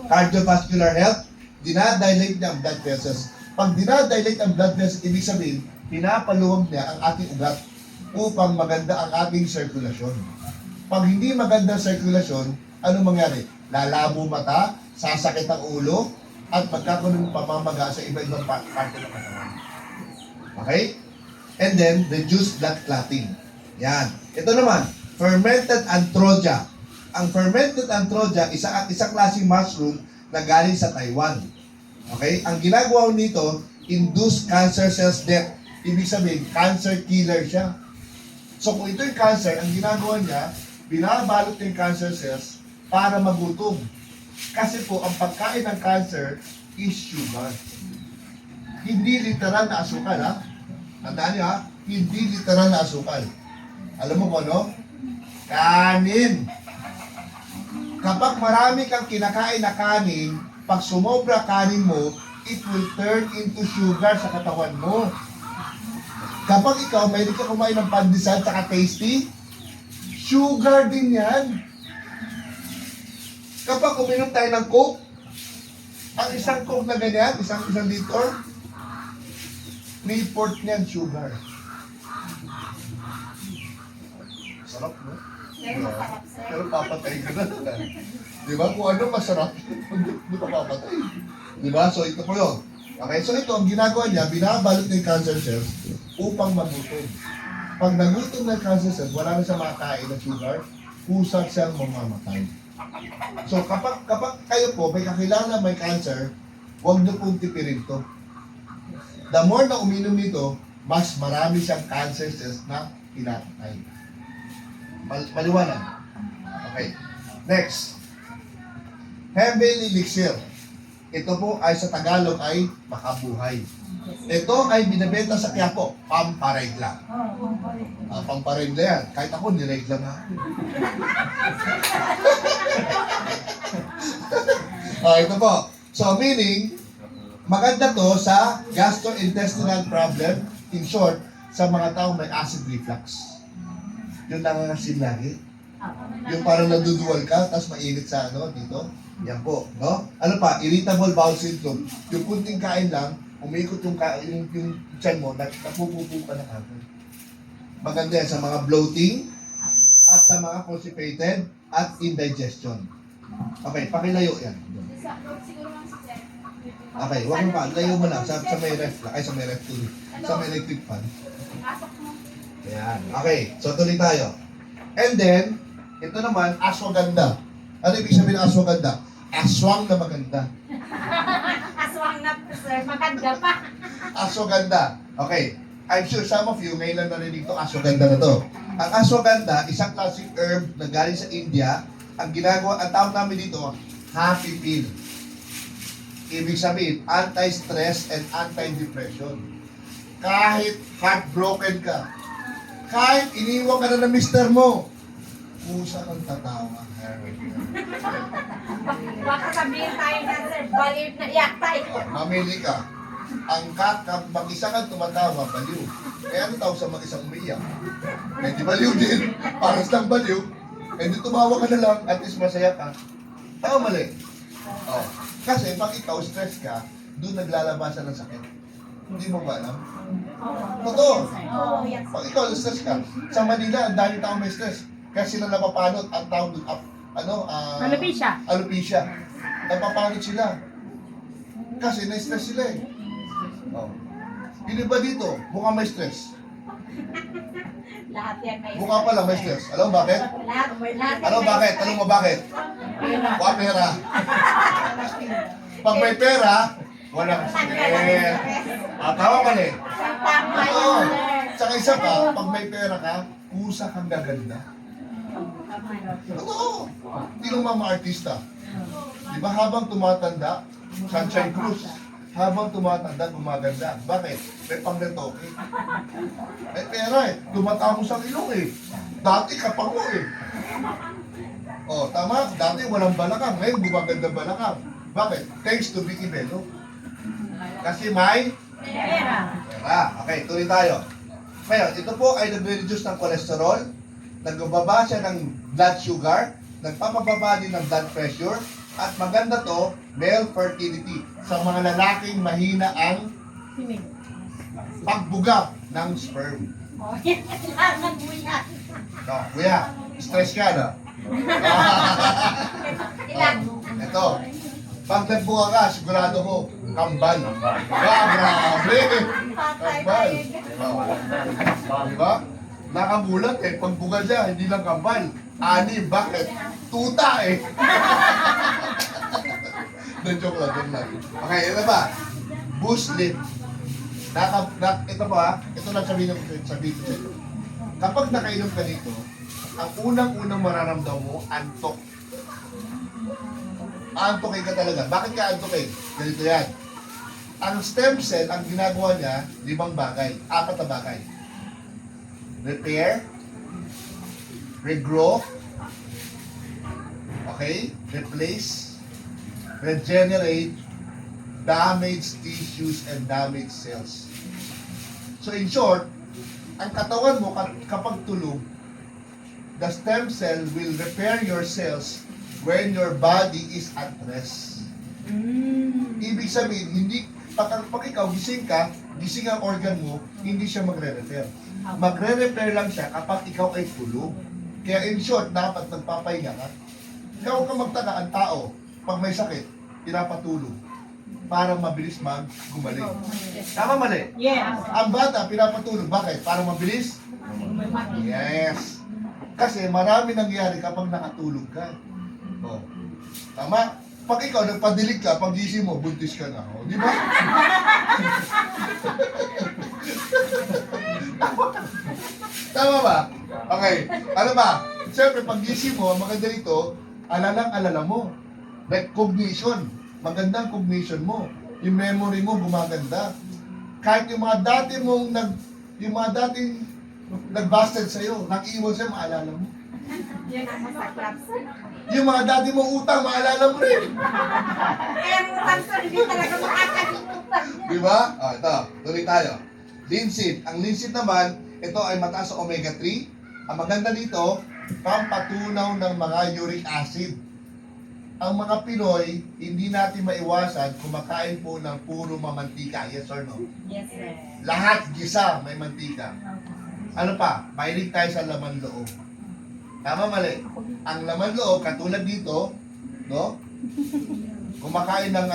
Cardiovascular health, dinadilate niya ang blood vessels. Pag dinadilate ang blood vessels, ibig sabihin, pinapaluwag niya ang ating ugat upang maganda ang ating sirkulasyon. Pag hindi maganda ang sirkulasyon, ano mangyari? Lalabo mata, sasakit ang ulo, at magkakaroon ng pamamaga sa iba-ibang parte ng katawan. Okay? And then, reduce blood clotting. Yan. Ito naman, fermented Antrodia. Ang fermented Antrodia, isang klaseng mushroom na galing sa Taiwan. Okay? Ang ginagawa nito, induce cancer cells death. Ibig sabihin, cancer killer siya. So kung ito yung cancer, ang ginagawa niya, binabalot yung cancer cells para magutom. Kasi po, ang pagkain ng cancer is sugar. Hindi literal na asukal, ha? Tandaan niyo, ha? Hindi literal na asukal. Alam mo kung ano? Kanin. Kapag marami kang kinakain na kanin, pag sumobra kanin mo, it will turn into sugar sa katawan mo. Kapag ikaw, may ka kumain ng pandesal at tasty, sugar din yan. Kapag uminom tayo ng Coke, ang isang Coke na ganyan, isang liter, may port niyan sugar. Sarap, no? Pero papatay ka na. Di ba? Kung ano masarap, hindi ka papatay. Di ba? So ito po yun. Okay, so ito, ang ginagawa niya, binabalot ng cancer cells upang magutom. Pag nagutom ng cancer cells, wala na siya makakain ng sugar, kusag siyang mamamatay. So kapag kayo po may kakilala may cancer, huwag niyo pong tipirin to. The more na uminom nito, mas marami siyang cancer cells na pinatay. Maliwanag. Okay. Next. Heavenly Elixir. Ito po ay sa Tagalog ay makabuhay. Ito ay binibenta sa Quiapo, pamparegla. Pamparegla yan. Kahit ako, niregla na. Ito po. So, meaning, maganda to sa gastrointestinal problem, in short, sa mga taong may acid reflux. Yung nangangasin lagi. Yung parang naduduwal ka, tapos mainit sa dito. Yan po, no? Ano pa? Irritable bowel syndrome. Yung kunting kain lang, umiikot yung tiyan mo, napupupo ka na agad. Maganda yan sa mga bloating, at sa mga constipated, at indigestion. Okay, pakilayo yan. Okay, wag mo pa. Layo mo lang. Sa may ref lang. Ay, sa may ref tuloy. Sa may electric fan. Ayan. Okay, so tuloy tayo. And then, ito naman, ashwagandha. Ano ibig sabihin ng ashwagandha? Aswang na maganda. Aswang na, sir. Maganda pa. Ashwagandha. Okay. I'm sure some of you ngayon lang narinig itong ashwagandha na to. Ang ashwagandha, isang classic herb na galing sa India. Ang ginagawa, ang tawag namin dito, happy pill. Ibig sabihin, anti-stress and anti-depression. Kahit heartbroken ka, kahit iniwan ka na ng mister mo, kusa kang tatawa. Baka sabihin tayo na, sir, baliw na iyak tayo. Mamili ka. Mag-isa kang tumatawa, baliw. Kaya ano tawag sa mag-isang umiiyak? Eh, di baliw din. Paras lang baliw. Eh, di tumawa ka na lang, at least masaya ka. Tama mali. Oh. Kasi pag ikaw stress ka, doon naglalabasan ng sakit. Hindi mo ba alam? Totoo. Pag ikaw stress ka, sa Manila, ang dami taong may stress. Kaya sila napapalot ang tawag doon, Alopecia. Alopecia. Napapanot sila. Kasi na-stress sila eh. Oh. Yung iba dito, mukhang may stress. Lahat yan may Mukha pala may stress. Alam mo bakit? Lahat. Alam mo bakit? Alam mo bakit? Wala pera. Pag may pera, walang stress. Tama mali. Tama Oo. yun, sir. Tsaka isa pa, pag may pera ka, kusa kang gaganda. Totoo. Hindi lang mga artista. Di ba habang tumatanda, Sunshine Cruz, habang tumatanda, gumaganda. Bakit? May pang-retoke. May pera eh. Tumatapos ang ilong eh. Dati kapango eh. Oh, tama? Dati walang balakang. Ngayon gumaganda balakang. Bakit? Thanks to Vicky Bello. Kasi may Pera. pera. Okay, tuloy tayo. Ngayon, ito po ay nagre-reduce ng cholesterol, nagbababa siya ng blood sugar, nagpapababa din ng blood pressure, At maganda to, male fertility. Sa mga lalaking mahina ang pagbugap ng sperm. Oh, kailangan mo yan. No, kuya, stress ka na. Ilan? Ito, pag nagbuka ka, sigurado ko, kambal. Grabe! Patay Kambal. tayo. Diba? Nakagulat eh, pag buka siya, hindi lang kambal. Ani, bakit? Tuta eh. Na-joke lang. Okay, ito ba? Boost lip. Ito pa, ito lang sabihin ko sa inyo. Kapag nakainom ka nito, ang unang-unang mararamdaman mo, antok. Antokin ka talaga. Bakit ka antokin? Ganito yan. Ang stem cell, ang ginagawa niya, 5 bagay. 4 na bagay. Repair, regrow, okay, replace, regenerate, damaged tissues, and damaged cells. So in short, ang katawan mo kapag tulog, the stem cell will repair your cells when your body is at rest. Ibig sabihin, hindi, pag ikaw gising ka, gising ang organ mo, hindi siya magre-repair. Magre-repair lang siya kapag ikaw ay tulog. Kaya in short, dapat nagpapahinga ka. Ikaw ka magtaka, ang tao, pag may sakit, pinapatulog para mabilis gumaling. Tama mali? Yes. Ang bata, pinapatulog. Bakit? Para mabilis? Yes. Kasi marami nangyayari kapag nakatulog ka. Oh. Tama? Pag ikaw nagpadilig ka, pag gising mo, buntis ka na. Oh, di ba? Tama ba? Okay. Ano ba? Siyempre, pag gising mo, maganda nito, alala mo. Like cognition. Magandang cognition mo. Yung memory mo gumaganda. Kahit yung mga dati mong yung mga dating nag-busted sa'yo, nag-iwan sa'yo, maalala mo. Yan ang masaklap. Yung mga dati mong utang, maalala mo rin. Kaya mo sir, hindi talaga makakalimutan. Di ba? Ito, tuloy tayo. Linseed. Ang linseed naman, ito ay mataas sa omega-3. Ang maganda dito, pampatunaw ng mga uric acid. Ang mga Pinoy, hindi natin maiwasan kumakain po ng puro mamantika. Yes or no? Yes, sir. Lahat gisa may mantika. Ano pa? Mahilig tayo sa laman loob. Tama mali? Ang laman loob, katulad dito, no? Kumakain ng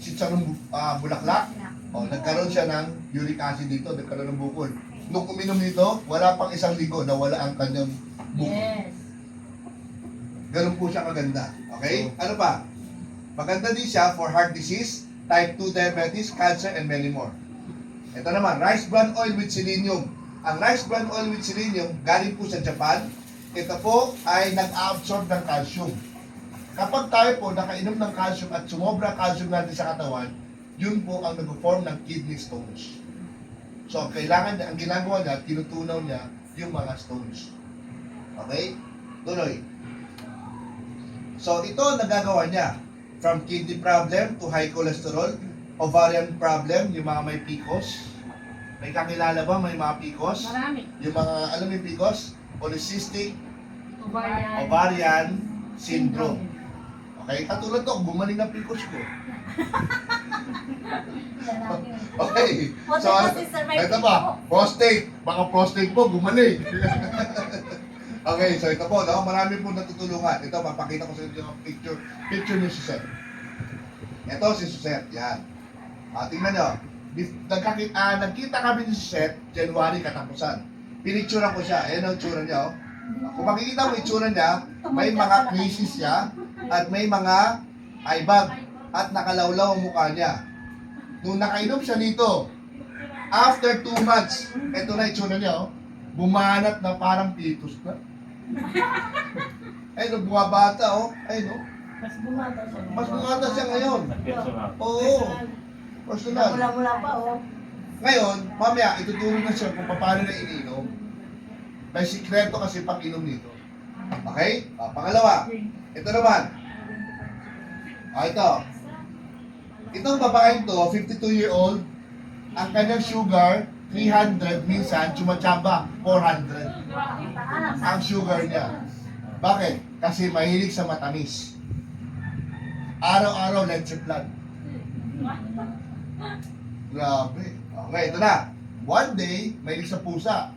chicharong bulaklak. O, nagkaroon siya ng uric acid dito, nagkaroon ng bukol. Nung uminom nito, wala pang 1 linggo, nawala ang kanyang bukol. Yes. Ganun po siya kaganda. Okay? Ano pa? Maganda din siya for heart disease, type 2 diabetes, cancer, and many more. Ito naman, rice bran oil with selenium. Ang rice bran oil with selenium, galing po sa Japan. Ito po ay nag-absorb ng calcium. Kapag tayo po nakainom ng calcium at sumobra calcium natin sa katawan, yun po ang nag-form ng kidney stones. So, kailangan niya, ang ginagawa niya, tinutunaw niya yung mga stones. Okay? Tuloy. So, ito ang nagagawa niya. From kidney problem to high cholesterol, ovarian problem, yung mga may PCOS. May kakilala ba may mga PCOS? Marami. Yung mga, alam mo yung PCOS? Polycystic Ovarian. ovarian syndrome. Okay? Katulad to, gumaling ng PCOS ko. Okay. So, ito ba? Prostate. Baka prostate po, gumaling. Okay, so ito po, no? Marami po natutulungan. Ito, mapakita ko sa inyo yung picture ni Suzette. Ito si Suzette, yan. Tingnan nyo. Nagkita kami ni Suzette, January katapusan. Pinicturean ko siya. Ayan ang tsura niya, oh. Kung makikita mo yung tsura niya, may mga creases siya, at may mga eye bag, at nakalawlaw ang mukha niya. Nung nakainom siya nito, after 2 months, ito na yung tsura niya, oh. Bumanat na parang fetus na. Ay, no, bumabata, oh. Ay, no. Mas bumata siya. Mas bumata siya ngayon. Oo. Personal. Mula-mula pa, oh. Ngayon, mamaya, ituturo na siya kung paano na iniinom. May sikreto kasi pag-inom nito. Okay? Pangalawa, ito naman. Ito. Itong babaeng to, 52-year-old, ang kanyang sugar, 300, minsan, chumatsamba, 400. Ang sugar niya. Bakit? Kasi mahilig sa matamis. Araw-araw, leche plan. Grabe. Okay, ito na. One day, may isang pusa.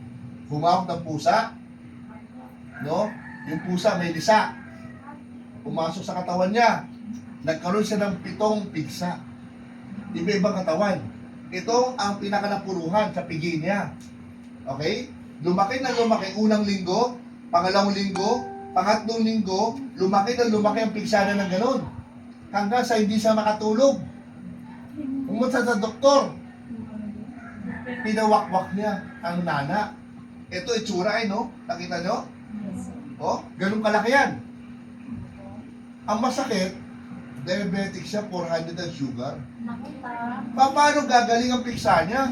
Humawak ng pusa. No? Yung pusa may lisa. Pumasok sa katawan niya. Nagkaroon siya ng 7 pigsa. Iba-ibang katawan. Ito ang pinakanapuruhan sa pigi niya. Okay? Lumaki na lumaki unang linggo, pangalawang linggo, pangatlong linggo, lumaki na lumaki ang pigsa na ng ganun. Hanggang sa hindi siya makatulog. Pumunta sa doktor. Pinawakwak niya ang nana. Ito itsura ay no? Nakita nyo? Oh, ganun kalaki yan. Ang masakit, diabetic siya, 400 ang sugar. Paano gagaling ang piksa niya?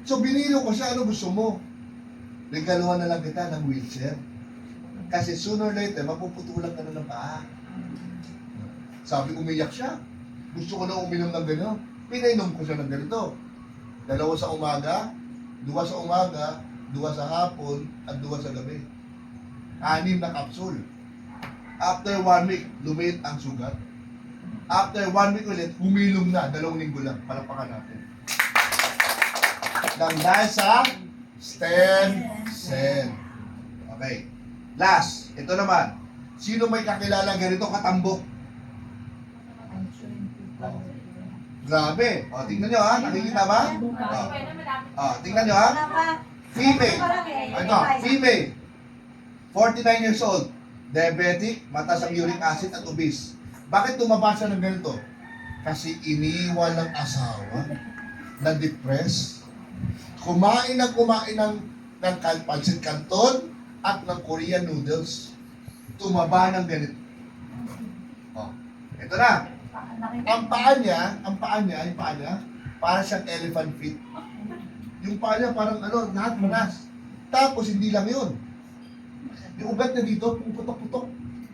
So binilo ko siya, ano gusto mo? Regaluhan na lang kita ng wheelchair. Kasi sooner or later, mapuputulan ka na ng paa. Sabi, umiyak siya. Gusto ko na uminom ng gano'n. Pinainom ko siya ng ganito. 2 sa umaga, 2 sa umaga, 2 sa hapon, at 2 sa gabi. 6 na kapsul. After 1 week, lumiit ang sugat. After 1 week ulit, humilom na. 2 linggo lang. Palapakan natin. Nang dahil sa stem cell. Okay. Last, ito naman. Sino may kakilala ganito katambok? Grabe. O, tingnan nyo ha. Nakikita ba? O, tingnan nyo ha. Female. Ito, female. 49 years old. Diabetic, mataas ang uric acid at obese. Bakit tumaba siya ng ganito? Kasi iniwan ng asawa, na-depress, kumain ng pancit canton at ng Korean noodles. Tumaba ng ganito. Oh, ito na. Ang paa niya, para siyang elephant feet. Yung paa niya parang lahat manas. Tapos hindi lang yun. Yung ugat niya dito, puputok-putok.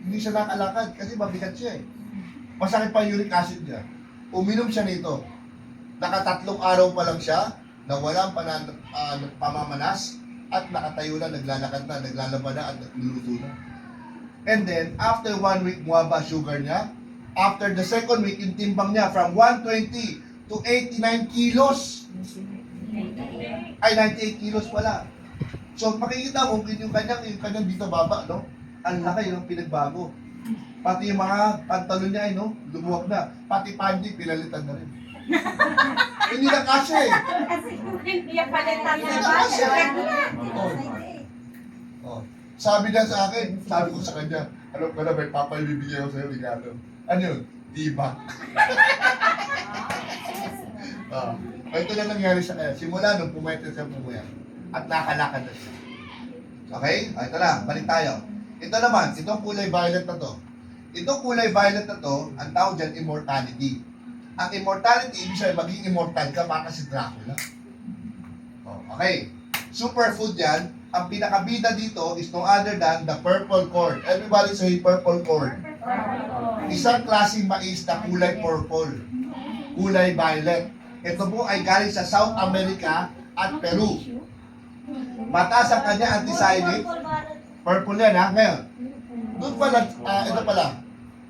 Hindi siya nakalakad kasi mabigat siya eh. Masakit pa yung uric acid niya. Uminom siya nito. 3 araw pa lang siya, na walang pamamanas, at nakatayo na, naglalakad na, naglalaban na, at nagluluto na. And then, after 1 week, bumaba sugar niya. After the second week, yung timbang niya from 120 to 89 kilos. Ay, 98 kilos pala. So, makikita mo, yung kanyang dito baba, no? Ang laki yung pinagbago. Pati yung mga pantalon niya, no? Lumuwag na. Pati panty, pinalitan na rin. Hindi na kasya eh. Kasi hindi yung palitan Hindi na na ba? kasya. Oh. Sabi na sa akin, sabi ko sa kanya, alam ko na, may papaibibigay ko sa'yo, regalo. Ano yun? Diba? Ito na nangyari sa kanya. Simula nung pumayat siya pumuyat. At nakalakad na siya. Okay? Ito na, balik tayo. Ito naman, itong kulay violet na to. Itong kulay violet na to, ang tawag dyan, immortality. Ang immortality, ibig sabihin, maging immortal ka, baka si Dracula. Okay. Superfood yan. Ang pinakabida dito is no other than the purple corn. Everybody say purple corn. Isang klaseng mais na kulay purple. Kulay violet. Ito po ay galing sa South America at Peru. Mataas ang kanya anti-cyanide. Purple yan ha. Ngayon, doon pala, ito pala.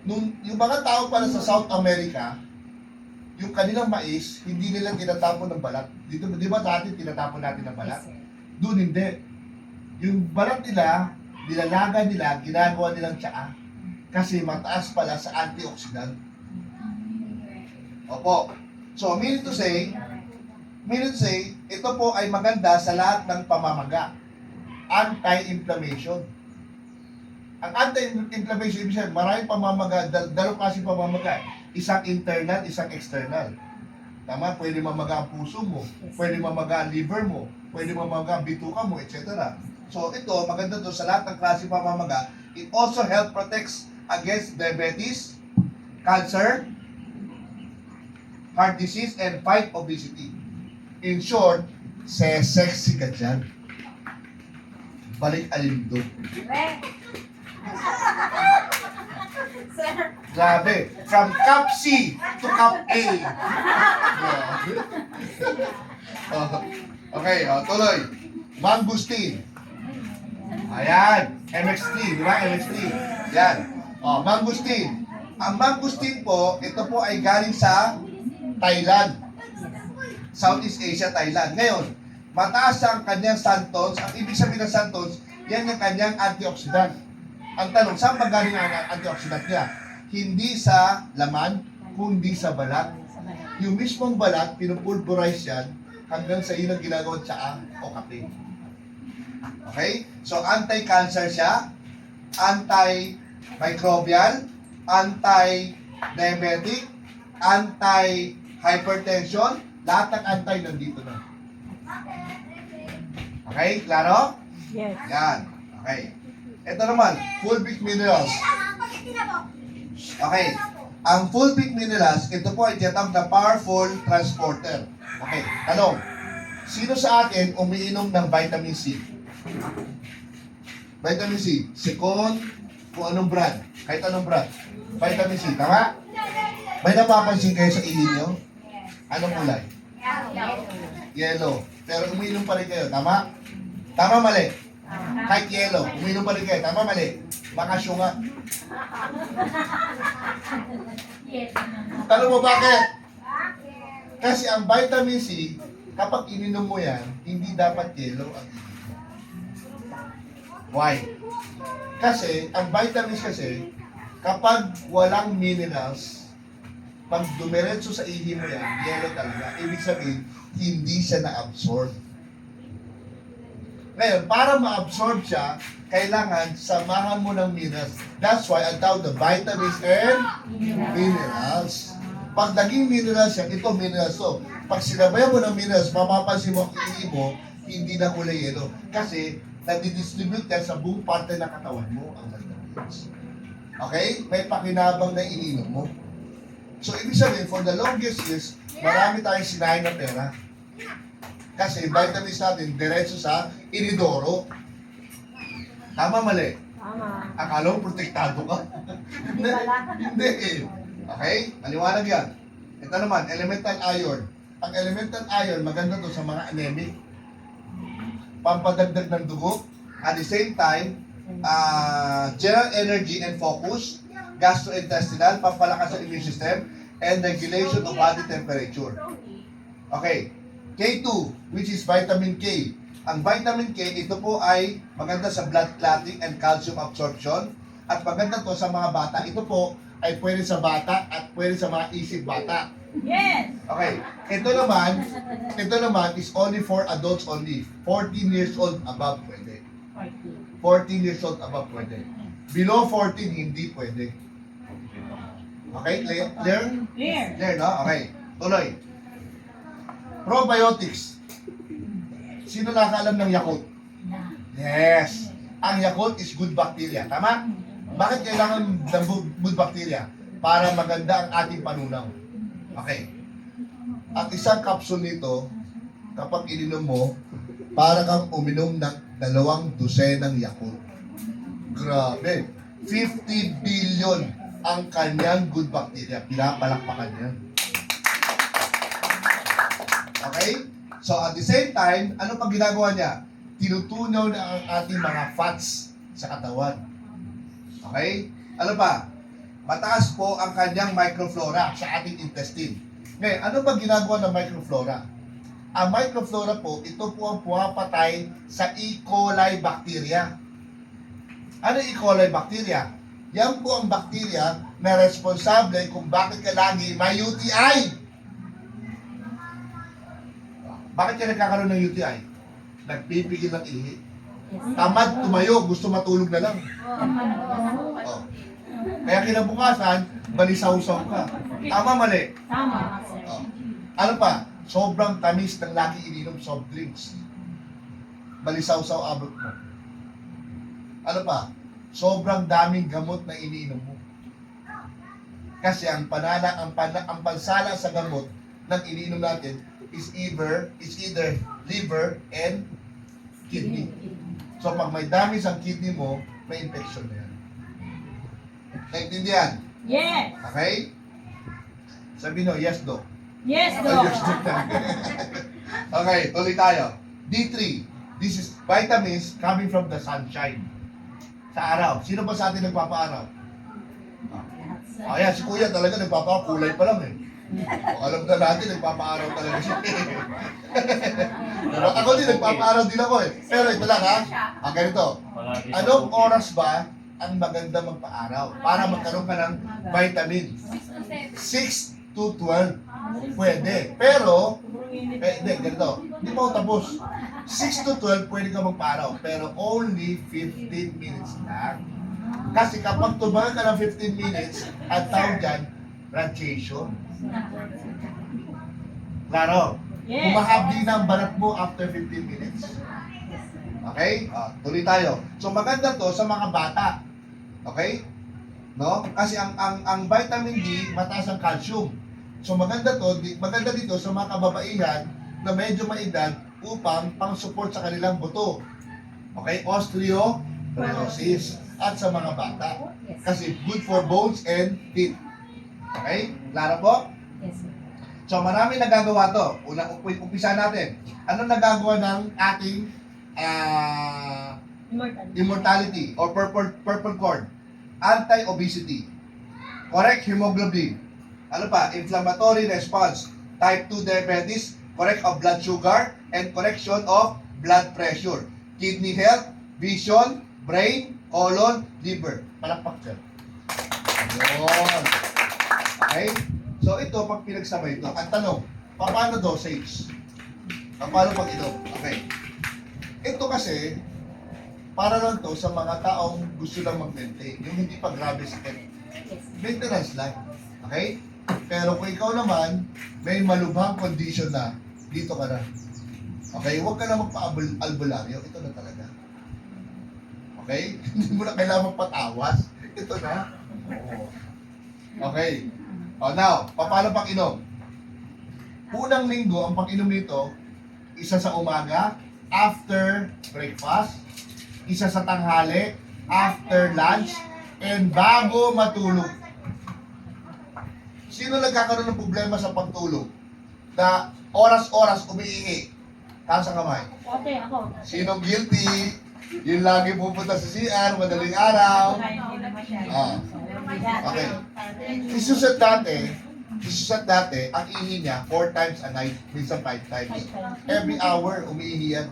Yung mga tao pala sa South America, yung kanilang mais, hindi nila tinatapon ng balat. Dito, di ba sa atin, tinatapon natin ng balat? Doon hindi. Yung balat nila, nilalaga nila, ginagawa nilang tsaa. Kasi mataas pala sa antioxidant. Opo. So, meaning to say, ito po ay maganda sa lahat ng pamamaga. Anti-inflammation. Ang anti-inflammation, ibig sabihin, maraming pamamaga, dalawang kasi pamamaga. Isang internal, isang external. Tama? Pwede mamaga ang puso mo, pwede mamaga ang liver mo, pwede mamaga ang bituka mo, etc. So, ito, maganda to sa lahat ng klase pamamaga. It also help protects against diabetes, cancer, heart disease, and fight obesity. In short, sexy ka dyan. Balik alindog. Sir, Grabe. From Cup C to Cup A. Okay, tuloy. Mangustin. Ayan. MXT. Di ba? MXT. Yan. Mangustin. Ang mangustin po, ito po ay galing sa Thailand. Southeast Asia, Thailand. Ngayon, mataas ang kanyang santons. Ang ibig sabihin ng santons, yan yung kanyang antioxidant. Ang tanong, saan ba galing ang antioxidant niya? Hindi sa laman, kundi sa balat. Yung mismong balat, pinupulverize yan hanggang sa yun ang ginagawang tsaa o kape. Okay? So, anti-cancer siya, anti-microbial, anti-diabetic, anti-hypertension, lahat ng anti nandito na. Okay? Klaro? Yes. Yan. Okay. Ito naman, fulvic minerals. Okay. Ang fulvic minerals, ito po ay tinatawag na powerful transporter. Okay. Tanong, sino sa atin umiinom ng vitamin C? Vitamin C. Sikon, kung anong brand. Kahit anong brand. Vitamin C. Tama? May napapansin kayo sa ihi nyo? Anong kulay? Yellow. Pero umiinom pa rin kayo. Tama? Tama, mali. Kahit yellow, uminom pa rin kayo. Tama, mali. Baka syunga. Tanong mo bakit? Kasi ang vitamin C, kapag ininom mo yan, hindi dapat yellow ang ihi. Why? Kasi, ang vitamins kasi, kapag walang minerals, pag dumiretso sa ihi mo yan, yellow talaga. Ibig sabihin, hindi siya na-absorb. Ngayon, para ma-absorb siya, kailangan samahan mo ng minerals. That's why ang tawag na vitamins and minerals. Pag naging minerals yan, ito minerals to. Pag sinabayan mo ng minerals, mapapansin mo ang ihi mo, hindi na kulay yellow. Kasi, nadidistribute yan sa buong parte ng katawan mo ang vitamins. Okay? May pakinabang na ininom mo. So, ibig sabihin, for the longest years, marami tayong sinahin na pera. Kasi vitamins natin, diretso sa inidoro. Tama, mali? Tama. Akala mo protektado ka? Hindi. Hindi eh. Okay? Maliwanag yan. Ito naman, elemental iron. Ang elemental iron, maganda to sa mga anemic. Pampadagdag ng dugo. At the same time, general energy and focus, gastrointestinal, pampalakas sa immune system, and regulation of body temperature. Okay. K2, which is vitamin K. Ang vitamin K, ito po ay maganda sa blood clotting and calcium absorption. At maganda to sa mga bata. Ito po ay pwede sa bata at pwede sa mga isip bata. Yes. Okay. Ito naman is only for adults only. 14 years old above pwede. 14 years old above pwede. Below 14, hindi pwede. Okay? Clear? Clear? Clear. Clear, no? Okay. Tuloy. Probiotics. Sino nakakaalam ng Yakult? Yes. Ang Yakult is good bacteria. Tama? Bakit kailangan ng good bacteria? Para maganda ang ating panunaw. Okay. At isang capsule nito, kapag ininom mo, para kang uminom ng 2 dosenang Yakult. Grabe. 50 billion ang kanyang good bacteria. Pinapalakpakan yan. Okay? So at the same time, ano pang ginagawa niya? Tinutunaw na ang ating mga fats sa katawan. Okay? Ano pa? Mataas po ang kanyang microflora sa ating intestine. Ngayon, ano ba ginagawa ng microflora? Ang microflora po, ito po ang pumapatay sa E. coli bacteria. Ano E. coli bacteria? Yan po ang bacteria na responsable kung bakit ka lagi may UTI. Bakit ka nagkakaroon ng UTI? Nagpipigil ng ihi. Tamad tumayo, gusto matulog na lang. Oh. Kaya kinabukasan, balisaw-saw ka. Tama, mali? Tama. Oh. Ano pa? Sobrang tamis ng lagi ininom soft drinks. Balisaw-saw abot mo. Ano pa? Sobrang daming gamot na iniinom mo. Kasi ang pansala sa gamot ng iniinom natin is either liver and kidney. So pag may damage ang kidney mo, may infection na yan. Naintindihan? Yes. Okay? Sabi no, yes, Doc. Yes, Oh, Doc. yes, Doc na. Okay, tuloy tayo. D3. This is vitamins coming from the sunshine. Sa araw. Sino ba sa atin nagpapaaraw? Ayan, si Kuya talaga nagpapakulay pa lang eh. O, alam na natin, nagpapaaraw talaga siya. Pero ako din, nagpapaaraw din ako eh. Pero ito lang ha, ganito. Anong oras ba ang maganda magpaaraw para magkaroon ka ng vitamin? 6 to 12. Pwede. Pero, hindi, ganito. Hindi pa ako tapos. 6 to 12, pwede ka magpaaraw. Pero only 15 minutes lang. Kasi kapag tumagal ka ng 15 minutes, ang tawag dyan, radiation. Klaro? Yes. Humahapdi na ang balat mo after 15 minutes. Okay? Tuloy tayo. So maganda to sa mga bata. Okay? No? Kasi ang vitamin D, mataas ang calcium. So maganda dito sa mga kababaihan na medyo maedad upang pang-support sa kanilang buto. Okay? Osteoporosis. At sa mga bata. Kasi good for bones and teeth. Okay? Klaro po? Yes, sir. So marami nagagawa to. Umpisa natin. Ano nagagawa ng ating immortality or purple cord? Anti-obesity. Correct hemoglobin. Ano pa? Inflammatory response. Type 2 diabetes. Correct of blood sugar and correction of blood pressure. Kidney health, vision, brain, colon, liver. Palakpak sir. Ayun. Okay? So ito, pag pinagsabay ito, ang tanong, paano dosage? Paano pag-inom? Okay. Ito kasi, para lang to sa mga taong gusto lang mag-maintain. Yung hindi pa grabe sakit. Maintenance lang. Okay? Pero kung ikaw naman, may malubhang condition na, dito ka na. Okay? Huwag ka na magpa-albularyo. Ito na talaga. Okay? Hindi mo na kailangan magpatawas. Ito na. Oo. Okay. Now, paano pang-inom? Unang linggo, ang pang-inom nito, isa sa umaga, after breakfast, isa sa tanghali, after lunch, and bago matulog. Sino nagkakaroon ng problema sa pagtulog? Na oras-oras umiingi. Taas ang kamay. Ote, ako. Sino guilty? Yung lagi pupunta sa CR, madaling araw. Okay. Si Susan dati, ang ihi niya 4 times a night, minsan 5 times. Every hour, umiihi yan.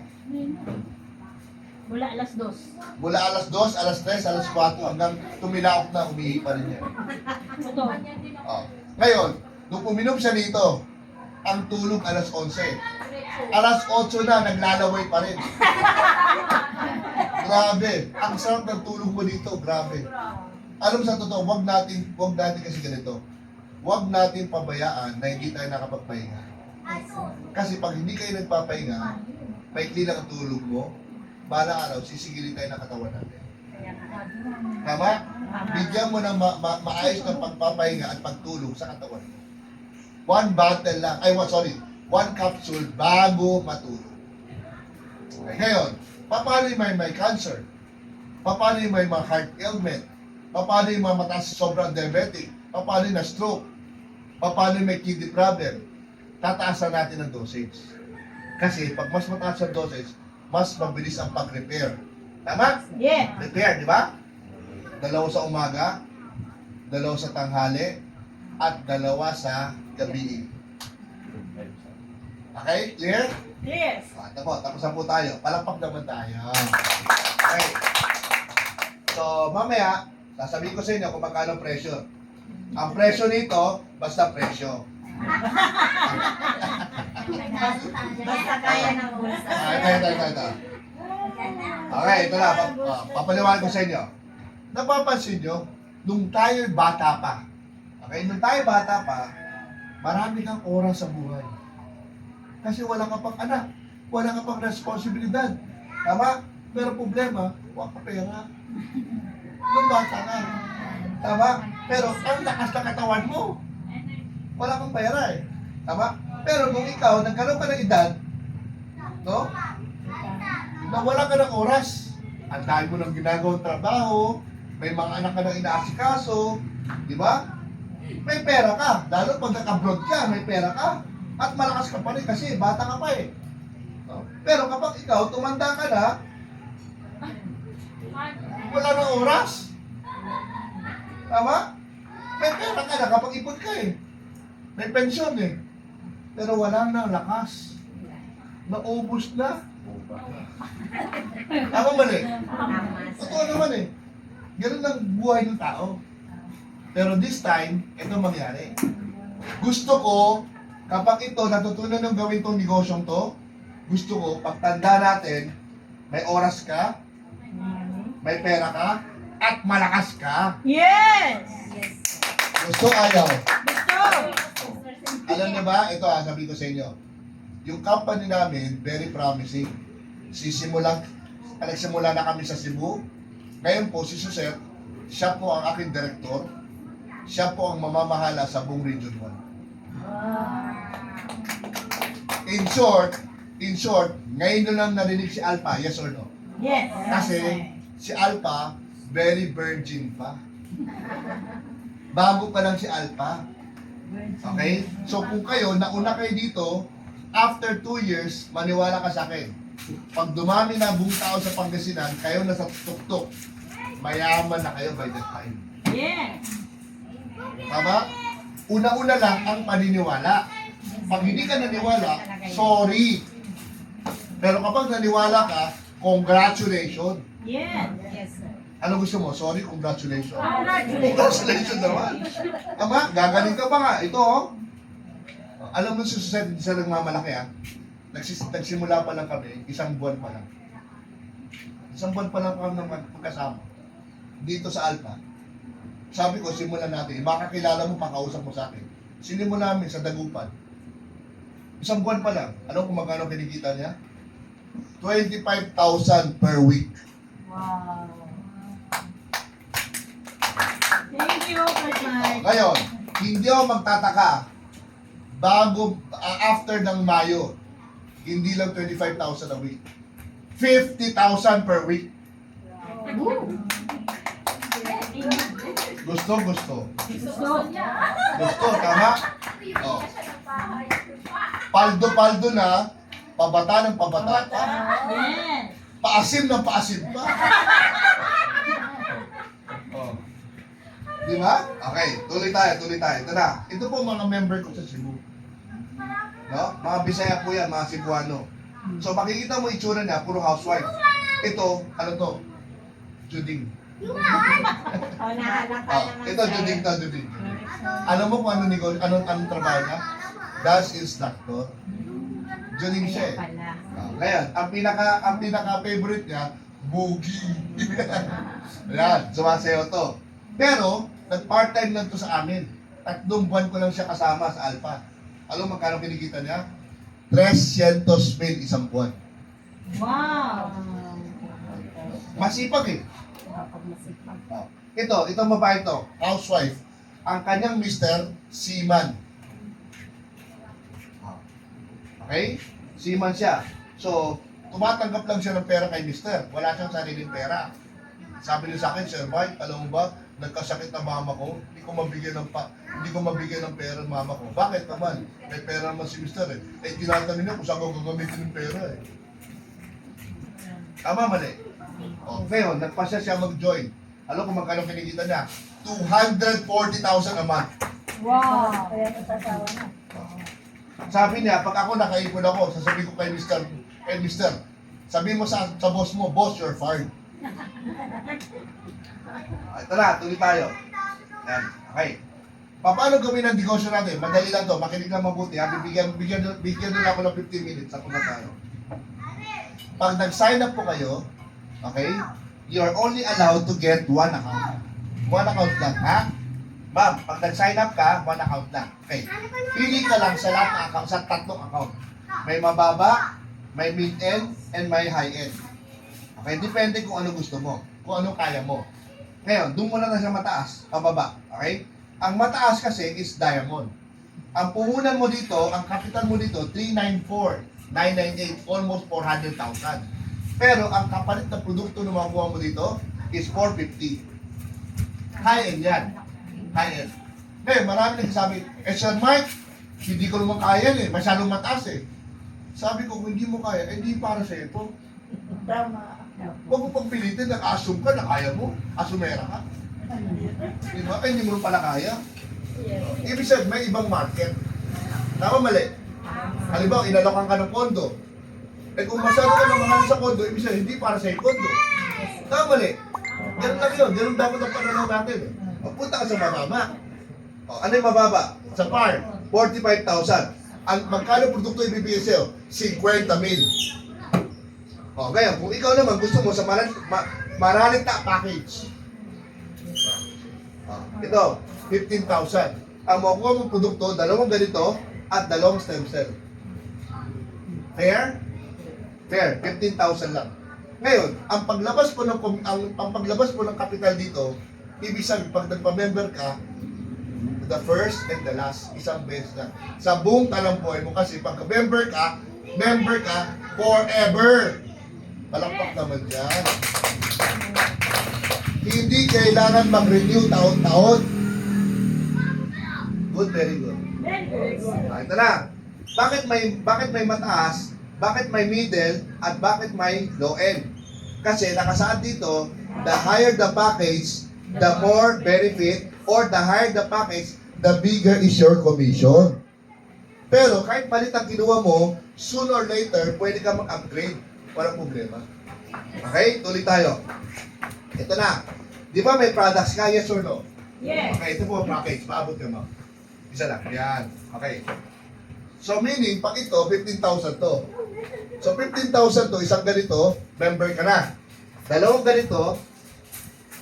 Mula alas 2. Mula alas 2, alas 3, alas 4, hanggang tumilaok na, umiihi pa rin yan. Ito. Ngayon, nung uminom siya nito, ang tulog alas 11. Alas 8 na, naglalaway pa rin. Grabe. Ang sarap ng tulog mo dito, grabe. Alam sa totoo, wag natin kasi ganito. Huwag natin pabayaan na hindi tayo nakapagpahinga. Kasi pag hindi kayo nagpapahinga, maikli lang ang tulog mo, balang araw, sisigilin tayo ng katawan natin. Tama? Bigyan mo ng maayos ng pagpapahinga at pagtulog sa katawan mo. 1 bottle lang, one capsule bago matulog. Okay, ngayon, paano yung may cancer? Paano yung may heart ailment? Paano yung mga mataas sobrang diabetic? Paano yung na-stroke? Paano yung may kidney problem? Tataasan natin ang dosage. Kasi pag mas mataas ang dosage, mas mabilis ang pag-repair. Tama? Yeah. Repair, di ba? 2 sa umaga, 2 sa tanghali, at 2 sa gabi. Okay? Clear? Yes. Tapos na po tayo. Palakpak naman tayo. Okay. So, mamaya, sasabihin ko sa inyo kung magkano presyo. Ang presyo nito, basta presyo. Basta kaya ng bulsa. Ito. Okay, ito na. Papaliwanag ko sa inyo. Napapansin nyo, nung tayo bata pa, okay, nung tayo bata pa, marami kang oras sa buhay. Kasi wala ka pang anak, wala ka pang responsibilidad. Tama? Pero problema, wala ka pera. Nung bata ka. Tama? Pero ang lakas ng katawan mo, wala kang pera eh. Tama? Pero kung ikaw, nagkaroon ka ng edad, no? Na wala ka ng oras, ang dami mo ng ginagawang trabaho, may mga anak ka nang inaasikaso, di ba? May pera ka, lalo pag naka-abroad ka, may pera ka. At malakas ka pa rin kasi bata ka pa eh. No? Pero kapag ikaw, tumanda ka na, wala nang oras. Tama? May pera ka, nakapag-ipon ka eh. May pensyon eh. Pero wala na lakas. Naubos na. Tama mali. Tama, sir. Totoo naman eh. Ganun ang buhay ng tao. Pero this time, ito mangyari. Gusto ko, kapag ito, natutunan ng gawin tong negosyong to, gusto ko, pagtanda natin, may oras ka, may pera ka, at malakas ka. Yes! Yes, sir. Gusto, ayaw. Gusto! Alam niyo ba, ito sabi ko sa inyo, yung company namin, very promising. Nagsimula na kami sa Cebu. Ngayon po, si Jose, siya po ang aking director. Siya po ang mamamahala sa buong Region 1. In short, ngayon na lang narinig si Alpha, yes or no? Yes! Kasi si Alpha, very virgin pa. Bago pa lang si Alpha. Okay? So kung kayo, nauna kayo dito, after 2 years, maniwala ka sa akin. Pag dumami na buong tao sa Pangasinan, kayo nasa tuktok. Mayaman na kayo by that time. Yes! Tama? Una-una lang ang paniniwala. Pag hindi ka naniwala, sorry. Pero kapag naniwala ka, congratulations. Yes! Yes, sir. Ano gusto mo? Sorry, congratulations. Congratulations! Congratulations naman. Tama? Gagaling ka pa nga. Ito oh. Alam mo sa society, hindi sila nagmamalaki ah. Nagsimula pa lang kami, isang buwan pa lang. Isang buwan pa lang kami magkasama. Dito sa Alpha. Sabi ko, simulan natin. Makakilala mo, pakausap mo sa akin. Sinimula namin sa Dagupan. Isang buwan pa lang. Alam kung magkano kinikita niya? 25,000 per week. Wow! Thank you, Coach Mike. Ngayon, hindi ako magtataka. After ng Mayo, hindi lang 25,000 a week. 50,000 per week. Gusto. Gusto! Gusto, tama? Oh. Paldo-paldo na, pabata ng pabata pa, Yes! paasim ng paasim pa. Oh. Di ba? Okay, tuloy tayo. Ito na. Ito po mga member ko sa Cebu. No? Mga Bisaya po yan, mga Cebuano. So makikita mo itsura niya, puro housewife. Ito, ano to? Juding. Oh, nahalata Oh, naman, ito, sir. Juding. Alam mo kung anong trabaho niya? Das is doctor. Juding siya eh. Pala. Oh, ngayon, ang pinaka favorite niya, boogie. Ayan, sumasayaw to. Pero, nag-part-time lang to sa amin. 3 buwan ko lang siya kasama sa Alpha. Alam mo magkano kinikita niya? 300,000 isang buwan. Wow! Masipag eh. Kapag masipag. Oh. Itong babae ito, housewife. Ang kanyang mister, seaman. Oh. Okay? Seaman siya. So, tumatanggap lang siya ng pera kay mister. Wala siyang sariling pera. Sabi niya sa akin, Sir Mike, alam mo ba, nagkasakit na mama ko, hindi ko mabigyan ng pera ng mama ko. Bakit naman? May pera naman si mister eh. Eh, tinatanong niya kung saan ko gagamitin ng pera eh. Tama, mali. O, ngayon, nagpasya siya mag-join. Alam kung magkano kinikita niya? 240,000 a month. Wow! Kaya nasasawa na. Sabi niya, pag ako nakaipon ako, sasabihin ko kay Mister, sabihin mo sa boss mo, boss, you're fired. Ito na, tuloy tayo. Yan, okay. Paano gawin ang negosyo natin? Madali lang to, makinig lang mabuti. Ha? Bigyan nila ako ng 15 minutes. Ako na tayo. Pag nag-sign up po kayo, okay, you are only allowed to get 1 account. 1 account lang, ha? Ma'am, pag nag-sign up ka, 1 account lang. Okay. Pili ka lang sa lahat ng account, sa 3 account. May mababa, may mid-end, and may high-end. Okay, depende kung ano gusto mo, kung ano kaya mo. Ngayon, doon mo na sa mataas, pababa. Okay? Ang mataas kasi is diamond. Ang puhunan mo dito, ang capital mo dito, 394,998, almost 400,000. Pero ang kapalit na produkto na makuha mo dito is 450. High-end yan. High-end. Ngayon, marami nagsasabi, Sir Mike, hindi ko naman kaya eh, masyadong mataas eh. Sabi ko, kung hindi mo kaya, hindi para sa ito. Tama. Huwag mo pagpilitin, nag-assume ka na kaya mo. Asumera ka. Di ba? Ay, hindi mo pala kaya. Ibig sabihin, may ibang market. Tama mali. Halimbawa, inalokan ka ng kondo. Eh kung masyado ka ng mahal sa kondo, ibig sabihin, hindi para sa kondo. Tama mali. Ganun lang yun. Ganun dapat ang pananaw natin. Punta ka sa mababa. Ano yung mababa? Sa par, 45,000. Ang magkano produkto ibibigay sa'yo? 50,000. Ngayon, kung ikaw naman gusto mo sa maralita package. Ito, 15,000. Ang makuha mong produkto, dalawang ganito at dalawang stem cell. Fair? Fair, 15,000 lang. Ngayon, ang paglabas mo ng capital dito, ibig sabihin pag nagpa-member ka, the first and the last, isang beses lang. Sa buong talampuan mo kasi pag member ka forever. Palakpak naman dyan. Hindi kailangan mag-renew taon-taon. Good, very good. Ito na. Bakit may mataas, bakit may middle, at bakit may low end? Kasi nakasaad dito, the higher the package, the more benefit, or the higher the package, the bigger is your commission. Pero kahit palit ang kinuha mo, sooner or later, pwede ka mag-upgrade. Walang problema. Okay? Tuloy tayo. Ito na. Di ba may products ka? Yes or no? Yes. Okay, ito po ang package. Paabot ka mo. Isa lang. Yan. Okay. So meaning, pag ito, 15,000 to. So 15,000 to, isang ganito, member ka na. Dalawang ganito,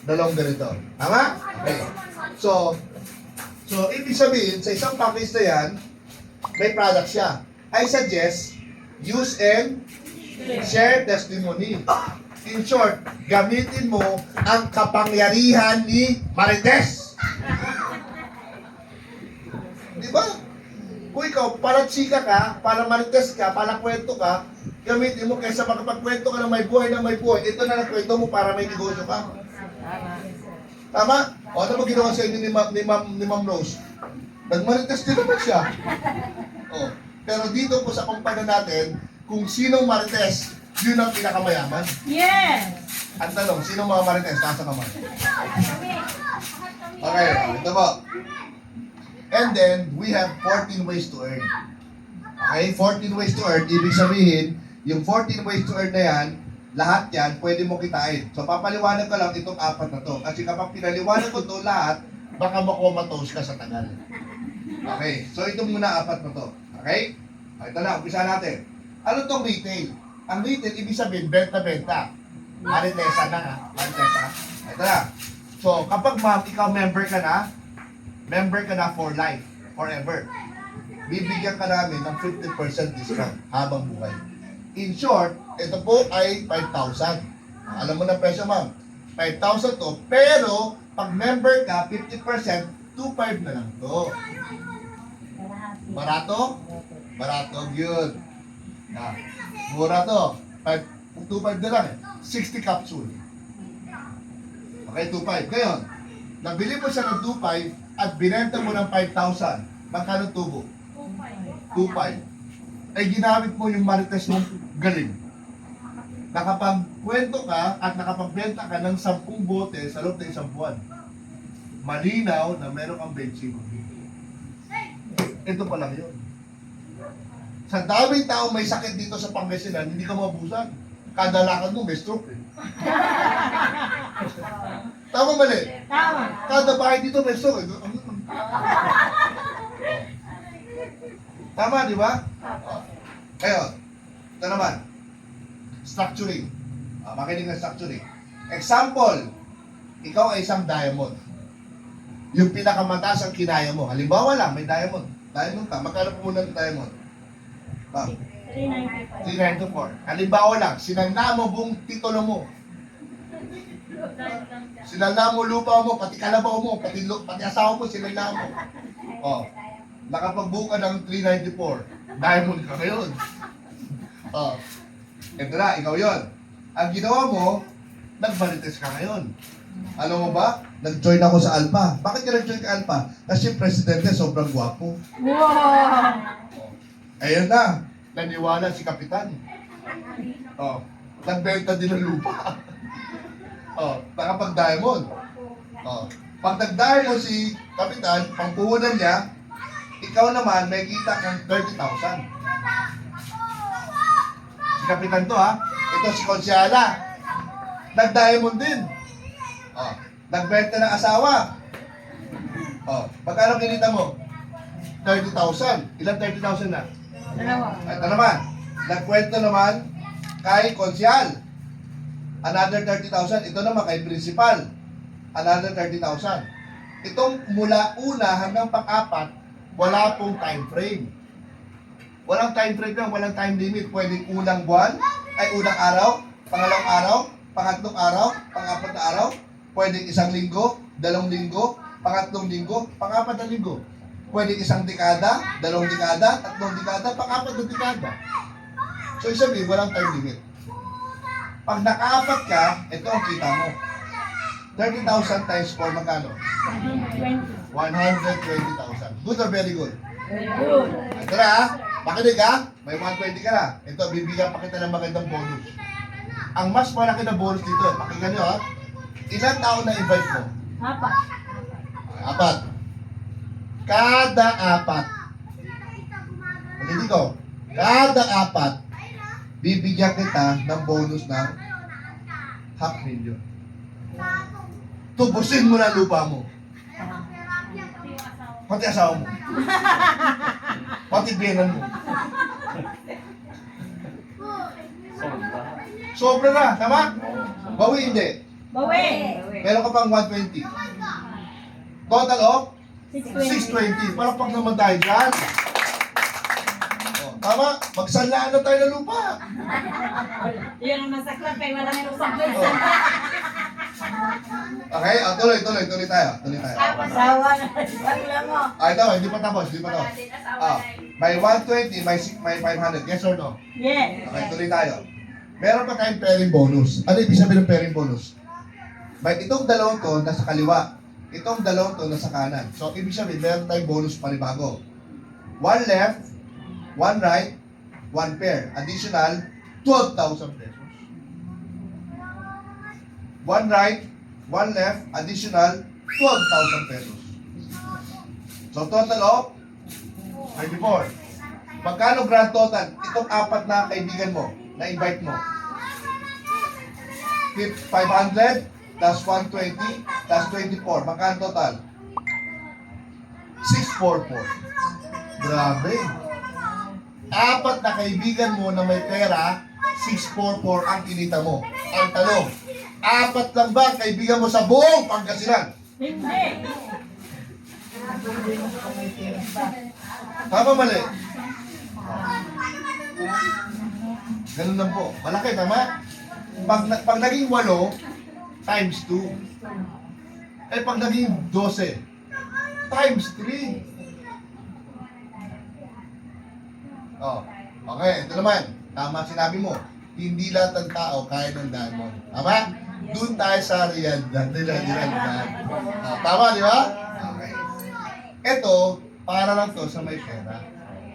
dalawang ganito. Tama? Okay. So ibig sabihin, sa isang package na yan, may product siya. I suggest, use and share testimony. In short, gamitin mo ang kapangyarihan ni Marites. Di ba? Kung ikaw, para chika ka, para Marites ka, para kwento ka, gamitin mo kaysa makapagkwento ka ng may buhay. Ito na nagkwento mo para may negosyo ka. Tama? O ano ba ginawa sa inyo ni Ma'am Rose? Nag-Marites din naman siya. Pero dito po sa kumpanya natin, kung sinong Marites, yun ang pinakamayaman. Yes. Ang tanong, sinong mga Marites? Nasa naman. Okay, ito po. And then, we have 14 ways to earn. Okay, 14 ways to earn. Ibig sabihin, yung 14 ways to earn na yan, lahat yan, pwede mo kitain. So, papaliwanag ko lang itong apat na to. Kasi kapag pinaliwanag ko to lahat, baka makomatose ka sa tagal. Okay, so ito muna apat na to. Okay? Ito na, umpisa natin. Ano tong retail? Ang retail, ibig sabihin, benta-benta. Maritesa na nga. Maritesa. Ito na. So, kapag ikaw member ka na for life, forever. Bibigyan ka namin ng 50% discount habang buhay. In short, ito po ay 5,000. Alam mo na presyo, ma'am. 5,000 to, pero pag member ka, 50%, 2,500 na lang to. Barato? Barato, good. Mura to. 2,500 na lang eh. 60 capsule. Okay, 2,500. Ngayon, nabili mo siya ng 2,500 at binenta mo ng 5,000. Magkano tubo? 2,500. Ay ginamit mo yung Marites mong galing. Nakapagkwento ka at nakapagbenta ka ng 10 bote sa loob ng 1 buwan. Malinaw na meron kang bensin. Ito pa lang yun. Sa daming tao may sakit dito sa Pangasinan, hindi ka mabusan. Kada lakad mo may stroke eh. Tama mali? Tama. Kada bahay dito may stroke eh. Tama, di ba? Ngayon, ito naman. Structuring. Makinig na structuring. Example, ikaw ay isang diamond. Yung pinakamataas ang kinaya mo. Halimbawa lang, may diamond. Diamond ka. Magkano po muna ng diamond? 395. 394. Halimbawa lang, sinanla mo buong titulo mo. Sinanla mo lupa mo, pati kalabaw mo, pati asawa mo, sinanla mo. Nakapagbuka ng 394. Diamond ka ngayon. Ito na, ikaw yon. Ang ginawa mo, nag-Marites ka ngayon. Alam mo ba? Nag-join ako sa Alpha. Bakit ka nag-join ka Alpha? Kasi yung presidente sobrang gwapo. Wow. Ayun na. Naniwala si Kapitan. Nagbenta din ng lupa. Nakapag-diamond. Oh. Pag nagdahil mo si Kapitan, pangpuhunan niya, ikaw naman may kita kang 30,000. Si Kapitan to ha. Ito si Konsyala. Nag-diamond din. Oh. Nagbenta ng asawa. Oh. Magkano kinita mo? 30,000. Ilan 30,000 na? Dalawa. Ito naman. Nagkwento naman kay Konsyal. Another 30,000. Ito naman kay Principal. Another 30,000. Itong mula una hanggang pang-apat, wala pong time frame. Walang time frame lang, walang time limit. Pwedeng unang buwan, ay unang araw, pangalawang araw, pangatlong araw, pang-apat na araw. Pwedeng isang linggo, 2 linggo, pangatlong linggo, pang-apat na linggo. Pwedeng isang dekada, 2 dekada, 3 dekada, pang-apat na dekada. So, isabihin, walang time limit. Pag naka-apat ka, ito ang kita mo. 30,000 times 4, magkano? 120,000. Good or very good? Good. Ito na ha. Makinig ha. May 120 ka na. Ito, bibigyan pa kita ng magandang bonus. Ang mas malaki na bonus dito, pakinggan nyo ha. Ilang tao na invite mo? Apat. 4. Kada 4. Hindi ko. Kada 4, bibigyan kita ng bonus ng 500,000. Tubusin mo na lupa mo. Pati asawa mo. Pati biyanan mo. Sobra na, tama? Bawi hindi. Bawi. Meron ka pang 120. Total of 620. 620. Parang pag naman tayo dyan. Oh, tama? Magsanlaan na tayo ng lupa. Yun ang masaklap kay wala nang usap Oh. Okay, tuloy tayo. Asawa na. Wala mo. Ito, hindi pa tapos. May 120, may 500. Yes or no? Yes. Okay, tuloy tayo. Meron pa tayong pairing bonus. Ano ibig sabihin ng pairing bonus? May itong dalawang to nasa kaliwa. Itong dalawang to nasa kanan. So, ibig sabihin, meron tayong bonus panibago. 1 left, 1 right, 1 pair. Additional, 12,000 pesos. 1 right, 1 left, additional 12,000 pesos. So total of 24. Magkano grand total? Itong apat na kaibigan mo, na invite mo. 500 plus 120 plus 24. Magkano total? 644. Grabe. Apat na kaibigan mo na may pera, 644 ang kinita mo. Ang tanong, apat lang ba ang kaibigan mo sa buong Pangasinan? Hindi. Tama mali? Ganun lang po. Malaki, tama? Pag naging 8, times 2. Eh, pag naging 12, times 3. Oh, okay, ito naman. Tama sinabi mo. Hindi lahat ng tao kaya ng diamond. Tama? Doon tayo sa realidad. Tama, di ba? Okay. Ito, para lang to sa may pera.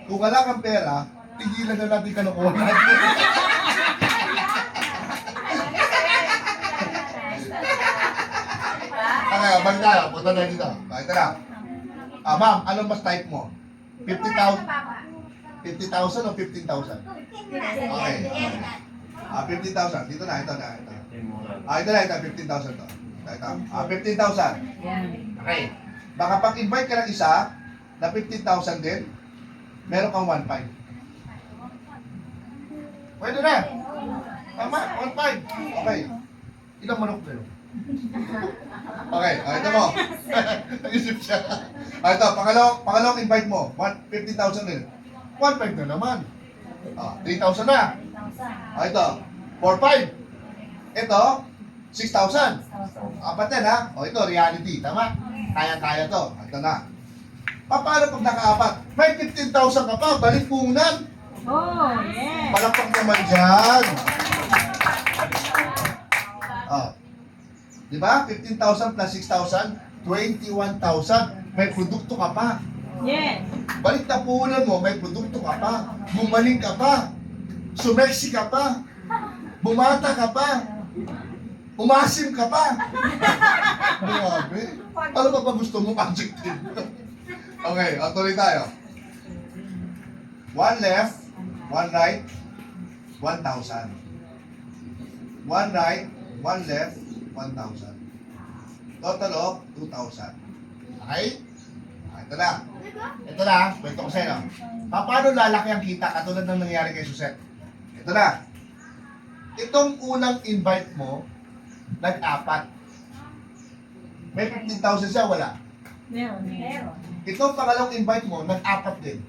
Kung wala kang pera, tigilan na natin kanukuha natin. Okay, balik tayo. Punta na dito. Ito na. Ma'am, anong mas type mo? 50,000 o 15,000? Okay. 15,000. Dito na, ito na. Ito na, 15,000 to. Ito. 15,000. Okay. Baka pag-invite ka ng isa na 15,000 din, meron kang 1.5. Pwede na. Tama, 1.5. Okay. Ilang manok meron? Okay, ito mo. Nag-isip siya. Ito, pangalawang invite mo. 15,000 din. 1.5 na naman. 3,000 na. Ito, 4.5. Ito, 6,000. Apat yan ha. Ito, reality. Tama? Kaya-kaya to. Ito na. Paano pag nakaapat? May 15,000 ka pa. Balik punan. Oh, yes. Palakpak naman dyan. Di ba? 15,000 plus 6,000, 21,000. May produkto ka pa. Yes. Balik na puhunan mo, may produkto ka pa. Gumaling ka pa. Sumeksi ka pa. Bumata ka pa. Umasim ka pa. Grabe. Ano pa ba gusto mo? Adjective. Okay, tuloy tayo. 1 left, 1 right, 1,000. 1 right, 1 left, 1,000. Total of 2,000. Okay? Ito na. Ito na, kwento ko sa'yo. Paano lalaki ang kita katulad ng nangyari kay Suzette? Ito na. Itong unang invite mo, nag-apat. May 15,000 siya, wala. Meron. Itong pangalawang invite mo, nag-apat din.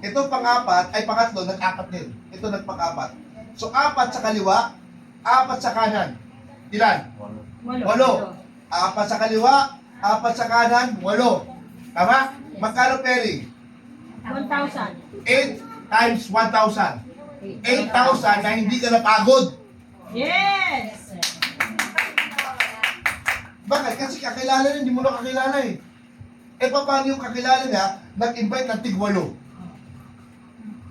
Itong pangapat, ay pangatlo, nag-apat din. Ito nagpang-apat. So, 4 sa kaliwa, 4 sa kanan. Ilan? 8. 4 sa kaliwa, 4 sa kanan, 8. Tama? Magkano pairing? 1,000. 8 times 1,000. 8,000 na hindi ka napagod. Yes! Bakit? Kasi kakilala niya, hindi mo na kakilala eh. Paano yung kakilala niya, nag-invite ng tig-8.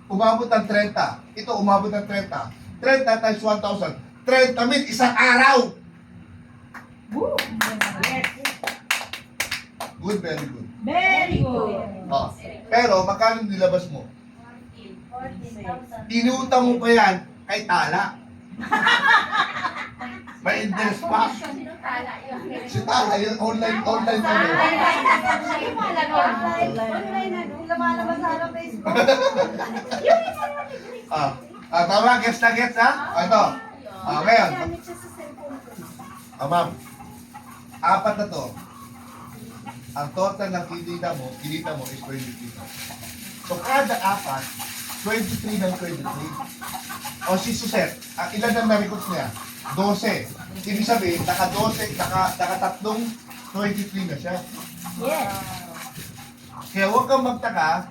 Umabot ng 30. Ito, umabot ng 30. 30 times 1,000. 30,000 isang araw. Woo! Yes. Good, very good. Very good. Oh. Pero, magkano nilabas mo? Inutang mo pa yan kay Tala. May interest pa. Si Tala, yun, online ano. Tama, gets na gets ha? Ito. Ngayon. Ma'am. 4 na to. Ang total ng kinita mo is 23. So, kada 4, 23 ng 23. O si Suzette, ilan ang na-records niya? 12. Ibig sabihin, naka-tatlong 23 na siya. Yes. Kaya huwag kang magtaka,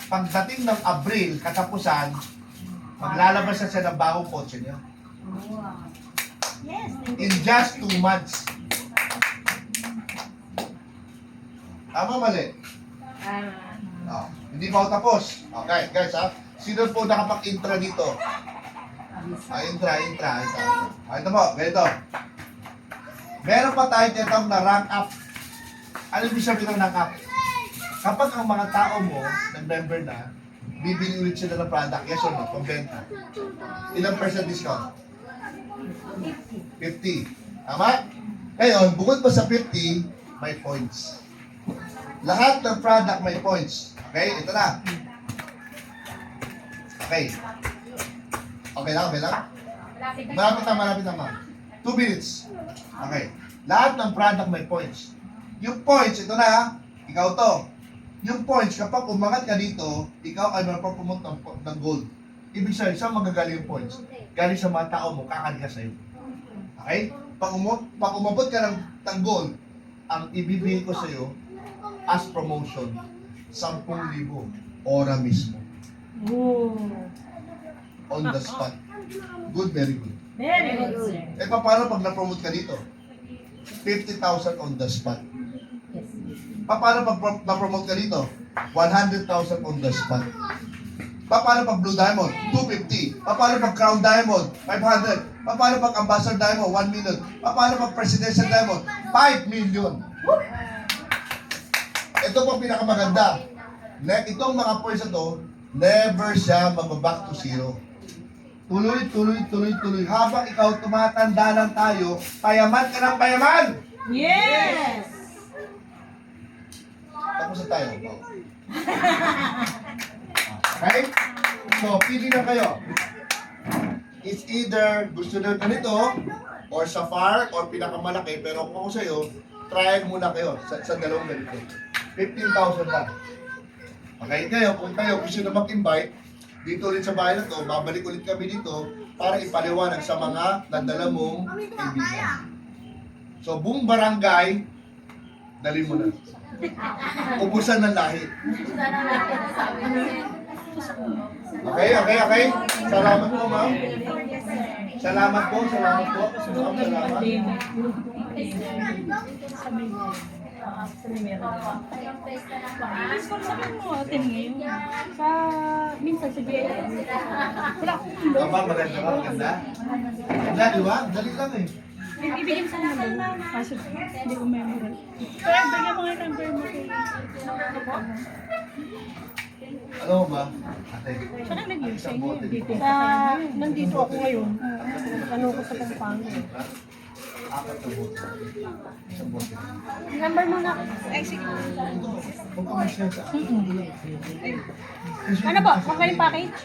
pagdating ng Abril, katapusan, maglalabas na siya ng bagong kotse niya. Yes. In just 2 months. Tama, mali? Hindi pa ako tapos. Okay, guys ha. Sino po nakapag-intra dito? Intra. Ito mo, ganito. Meron pa tayo tinatawag na rank up. Ano ibig sabihin ng rank up? Kapag ang mga tao mo, nag-member na, bibili ulit sila ng product, yes or no, pambenta. Ilang percent discount? 50. Tama? Ngayon, bukod pa sa 50, may points. Lahat ng product may points. Okay? Ito na. Okay. Okay lang? Malapit na ma'am. 2 minutes. Okay. Lahat ng product may points. Yung points, ito na, ikaw to. Yung points, kapag umangat ka dito, ikaw ay mapapromote ng gold. Ibig sabihin, saan magagaling yung points? Galing sa mga tao mo, kakarga sa'yo. Okay? Pag umabot ka ng gold, ang ibibigay ko sa'yo, as promotion, 10,000 ora mismo. Ooh. On the spot. Good, very good. Very good, sir. Paano pag na-promote ka dito? 50,000 on the spot. Paano pag na-promote ka dito? 100,000 on the spot. Paano pag Blue Diamond? 250. Paano pag Crown Diamond? 500. Paano pag Ambassador Diamond? 1 million. Paano pag Presidential Diamond? 5 million. Ito po pinakamaganda. Itong mga points na to, never siya mag-back to zero. Tuloy. Habang ikaw tumatanda lang tayo, payaman ka ng payaman! Yes! Tapos na tayo. Okay? So, pili na kayo. It's either gusto nyo ganito, or Sapphire, or pinakamalaki, pero kung ako sa'yo, try muna kayo sa dalawang ganito. 15,000 lang. Okay, kung kayo gusto na mag-invite, dito ulit sa bahay na to, babalik ulit kami dito para ipaliwanag sa mga nadala mong kaibigan. So, buong barangay, dali mo na. Ubusan ng lahi. Okay. Salamat po, ma'am. Salamat po. Salamat. Actually, meron. Yung place na lang ba? Mas ko sa akin mo, atin ngayon. Sa, minsan sa BIA. Wala akong ulo. Aba, maganda ka, maganda. Wala, di ba? Dali lang eh. Ibigay mo sa number. Kaso, hindi ko memory. Pero bigyan mo nga yung number mo. Ano ba? Ate. Saan ang nag-use sa inyo? Dito. Nandito ako ngayon. Ano ko sa Pampanga. Apat na bote. Isang bote. Number mo na. Ay, sige. Huwag ka mag-share sa akin. Ano ba? Okay yung package?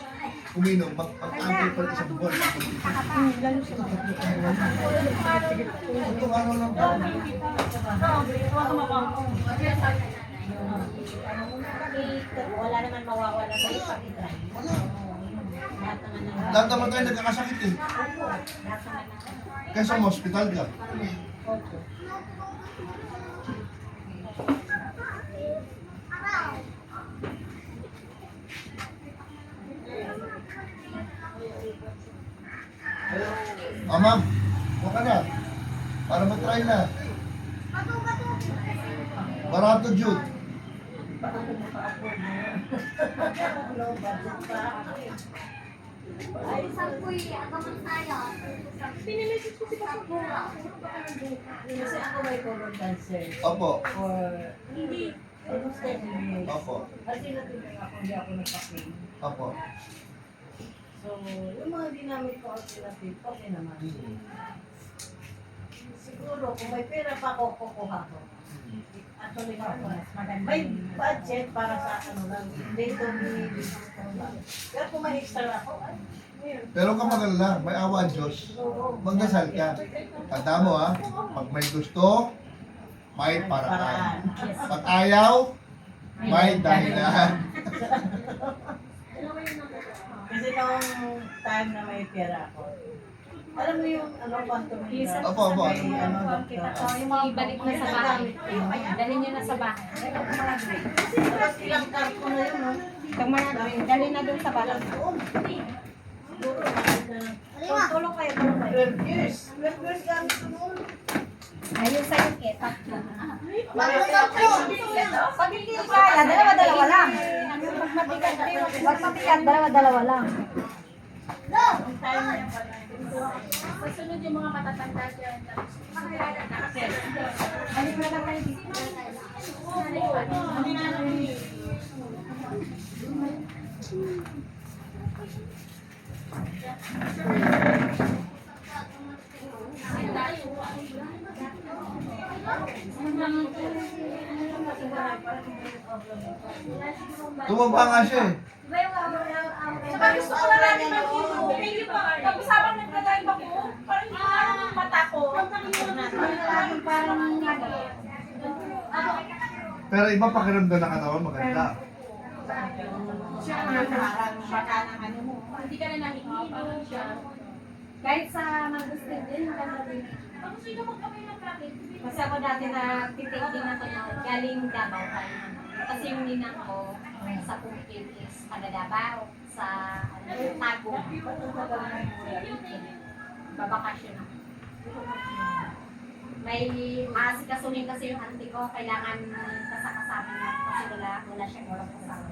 Uminom, mag-antay pa rin isang buwan. Lalo sa Itong ano lang ba? Wala naman mawawala sa ipakita. Wala. Lahat naman ng Lahat naman tayo nagkakasakit eh. Kaya sa hospital ka. Ma'am, huwag ka na. Para mag-try na. Barato, Jude. Kasi ako may colon cancer. Opo. Or hindi. Almost 10 years. Opo. Kasi natuloy ako, hindi ako nagpa-pain. Opo. So, yung mga ginamit ko alternative, okay naman. Siguro, kung may pera pa ako, kukuha ko. Actually, may budget para sa ano lang. Hindi ko business ko lang. Kaya kung may extra ako, ay, ngayon. Pero ka magalala, may awa ang Diyos. Magdasal ka. Tanda mo ha, pag may gusto, may paraan. Pag ayaw, may dahilan. Kasi nung time na may pera ako, alam mo yung ano, quantum Isa. Opo, opo. may ano, So, yung mga ibalik na sa bahay. Dalhin nyo na sa bahay. tapos ilang card ko na yun, no? Itong mga dalhin na dun sa bahay. Siguro, tulong kayo, tulong kayo. 12 years. 12 years gamit ko noon. Ayun sa'yo, Keta. Pag hindi kaya, dalawa-dalawa lang. Wag mabigat, dalawa-dalawa lang. ang time niya pala. Pasunod yung mga matatanda dyan. Balik na lang kayo dito. Tumaba nga siya eh. Saka gusto ko na lang thank you po. Tapos habang nagdadrive ako, parang yung mata ko. Pero iba pakiramdam na katawan, maganda. Hindi ka na nakikita siya. Kahit sa mag-gusto din, maganda din. Kasi ako dati na titake din ako na galing Davao pa naman. Kasi yung ninang ko sa Pumikil is taga Davao, sa Tago. Babakasyon ako. May aasikasuhin kasi yung auntie ko, kailangan kasakasama niya kasi wala siyang walang kasama.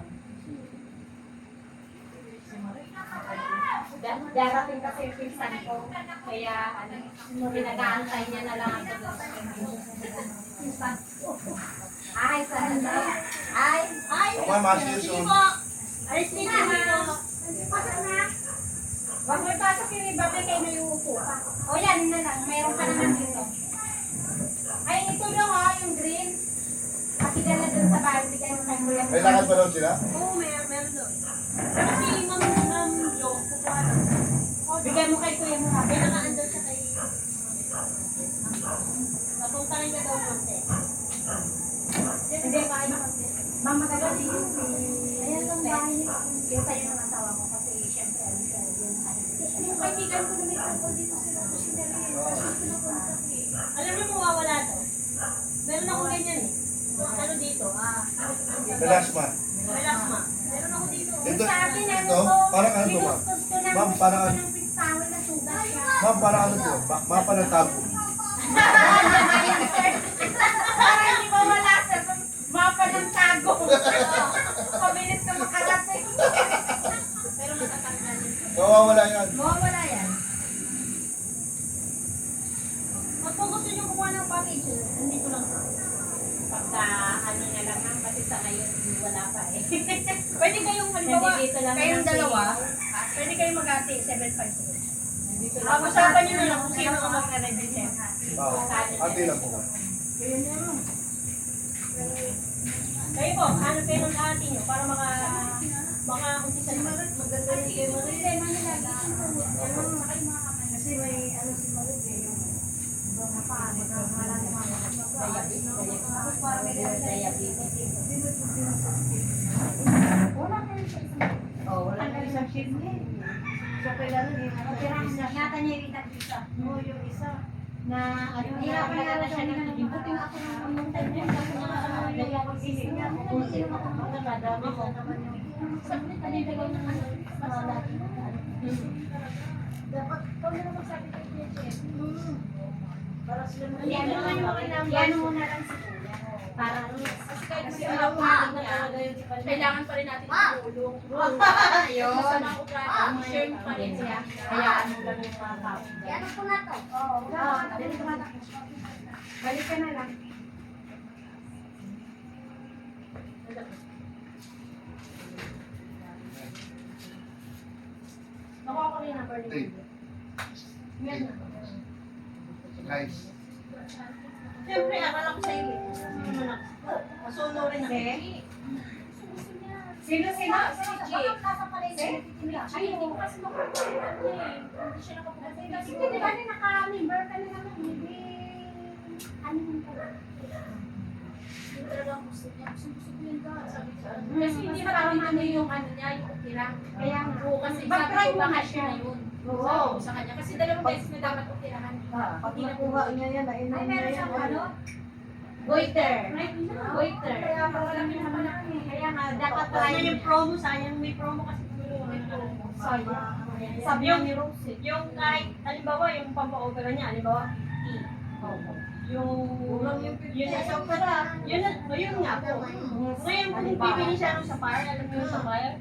Darating kasi yung pinsan ko, kaya pinag-aantay niya na lang ako doon sa pinsan ko. Ay, saan daw? Ay! Okay, ma-see you soon. Ay, sige mo. Pasok na. Huwag mo pasok yung iba, kayo na yung upo pa. O yan na lang, mayroon ka naman dito. Ay, ito lang ha, yung green. Pakita na dun sa bahay, bigay mo kay Kuya. May lakad pa daw sila? Oo, meron doon. Kasi Ma'am Jo, kukuha doon. Bigay mo kay Kuya mo ha. Kaya naka-under siya kay... Napunta rin ka daw konti. Hindi, kain mo konti. Ma'am, magagawa din yung si... Ayan lang bahay niya. Yung sa'yo ng asawa mo kasi syempre ano siya, yung yung kaibigan ko na may tungkol dito sa alam mo mawawala to? Meron akong ganyan eh. Ano dito? Melasma. Melasma. Meron ako dito. Ito, Sa akin, ano ito, to? parang ano to, ma'am? Sinustos ko ng Ma'am, parang ano? ng pistawe na sugat siya. Ma'am, parang ano to? Mapa ng tapo. Para hindi mawala ko. Pabilis ka makarating. Pero matatanggal yun. Mawawala yan. Mawawala yan. At kung gusto nyo kumuha ng package, nandito lang. Pagka ano na lang ha, kasi sa ngayon wala pa eh. Pwede kayong halimbawa, Nandito lang kayong ang dalawa, pwede kayong mag-ati 757. Dito lang. Pag-usapan nyo na lang kung sino ang mag-represent. Oo. Ate lang po. Kayo po, ano kayo ng ate nyo para maka-umpisa na. Maganda rin kay Marit. Kasi may ano si Marit eh, yung ibang mapaano na marami Oh, wala na isang shift niya. So, kailangan yung ano, Nata niya yung isa. mo yung isa. Na ano, Hirapan na na siya ng Buti nga ako nung time niya, kasi mga ano, yung Pag-isip niya, kung sino makapunta na, dami mo naman yung panibigay ng ano, mas malaki. dapat kung ano magsabi kay Jeff. Para sila Yan naman yung yan muna lang si Kuya. Para kasi alam mo na talaga yung kailangan pa rin natin tulong. Ayun. Share mo pa rin siya. Kaya ano lang yung mga tao. Yan ko na to. Oo. Balik ka na lang. Nakuha ko rin ang number Three. Yan na. Guys. Siyempre, akala ko sa'yo eh. Masuno rin ako. Sino? Si Jay. Ay, hindi ko kasi mapunta hindi siya nakapunta. Kasi di ba na naka-member ka na naman, hindi. Ano yung kasi hindi parang ano yung ano niya, yung utira. Kaya nga. Oo, kasi sabi ko baka siya na yun. Oo, sa kanya. Kasi dalawang beses na dapat utirahan. Pag nakuha niya yan, Ay, nainom niya meron yan. siyang ano? Goiter. Goiter. Kaya malaki naman ako eh. Kaya nga, dapat try. Yung promo, sayang may promo kasi sayang. Sabi ni Rose eh. Yung kahit, halimbawa, yung pampa-opera niya, halimbawa, E. Yung nasa opera. Yun nga po. Ngayon, kung bibili siya ng sapphire, alam mo yung sapphire?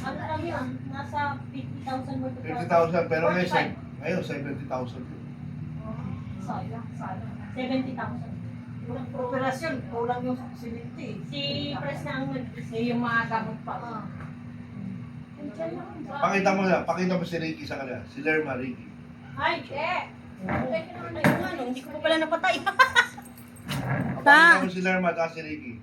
Ano lang yun? Nasa 50,000 worth of 50,000 pero ngayon 70,000. Sayang. 70,000. Yung operasyon, kulang yung silinti. Si Pres na ang yung mga gamot pa. Pakita mo si Ricky sa kanila. Si Lerma, Ricky. Ay, hindi ko pa pala napatay. Pakita mo si Lerma at si Ricky.